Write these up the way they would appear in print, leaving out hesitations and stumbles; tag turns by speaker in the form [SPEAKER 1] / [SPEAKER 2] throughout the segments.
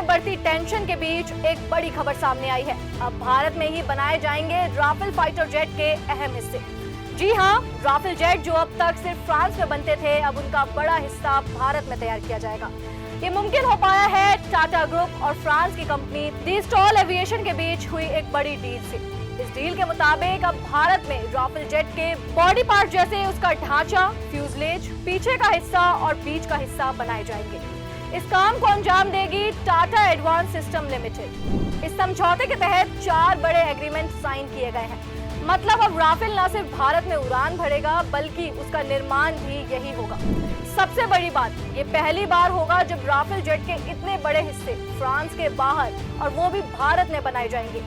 [SPEAKER 1] में बढ़ती टेंशन के बीच एक बड़ी खबर सामने आई है। अब भारत में ही बनाए जाएंगे राफेल फाइटर जेट के अहम हिस्से। जी हां, राफेल जेट जो अब तक सिर्फ फ्रांस में बनते थे, अब उनका बड़ा हिस्सा भारत में तैयार किया जाएगा। ये मुमकिन हो पाया है टाटा ग्रुप और फ्रांस की कंपनी दी स्टॉल एविएशन के बीच हुई एक बड़ी डील से। इस डील के मुताबिक अब भारत में राफेल जेट के बॉडी पार्ट जैसे उसका ढांचा, फ्यूजलेज, पीछे का हिस्सा और बीच का हिस्सा बनाए जाएंगे। इस काम को अंजाम देगी टाटा एडवांस सिस्टम लिमिटेड। इस समझौते के तहत 4 बड़े एग्रीमेंट साइन किए गए हैं। मतलब अब राफेल न सिर्फ भारत में उड़ान भरेगा, बल्कि उसका निर्माण भी यही होगा। सबसे बड़ी बात, ये पहली बार होगा जब राफेल जेट के इतने बड़े हिस्से फ्रांस के बाहर और वो भी भारत में बनाए जाएंगे।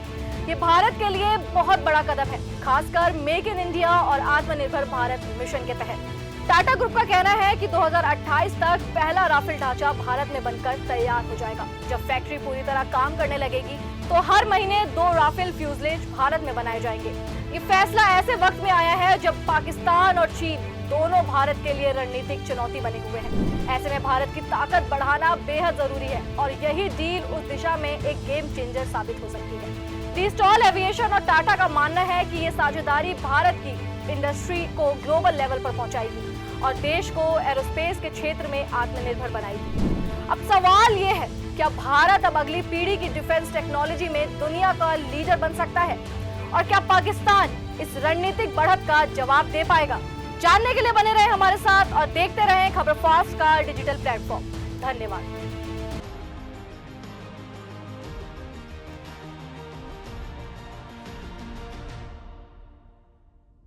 [SPEAKER 1] ये भारत के लिए बहुत बड़ा कदम है, खासकर मेक इन इंडिया और आत्मनिर्भर भारत मिशन के तहत। टाटा ग्रुप का कहना है कि 2028 तक पहला राफेल ढांचा भारत में बनकर तैयार हो जाएगा। जब फैक्ट्री पूरी तरह काम करने लगेगी तो हर महीने 2 राफेल फ्यूजलेज भारत में बनाए जाएंगे। ये फैसला ऐसे वक्त में आया है जब पाकिस्तान और चीन दोनों भारत के लिए रणनीतिक चुनौती बने हुए हैं। ऐसे में भारत की ताकत बढ़ाना बेहद जरूरी है और यही डील उस दिशा में एक गेम चेंजर साबित हो सकती है। दी स्टॉल एविएशन और टाटा का मानना है कि ये साझेदारी भारत की इंडस्ट्री को ग्लोबल लेवल पर पहुंचाएगी और देश को एरोस्पेस के क्षेत्र में आत्मनिर्भर बनाएगी। अब सवाल ये है, क्या भारत अब अगली पीढ़ी की डिफेंस टेक्नोलॉजी में दुनिया का लीडर बन सकता है? और क्या पाकिस्तान इस रणनीतिक बढ़त का जवाब दे पाएगा? जानने के लिए बने रहे हमारे साथ और देखते रहें खबर फास्ट का डिजिटल प्लेटफॉर्म। धन्यवाद।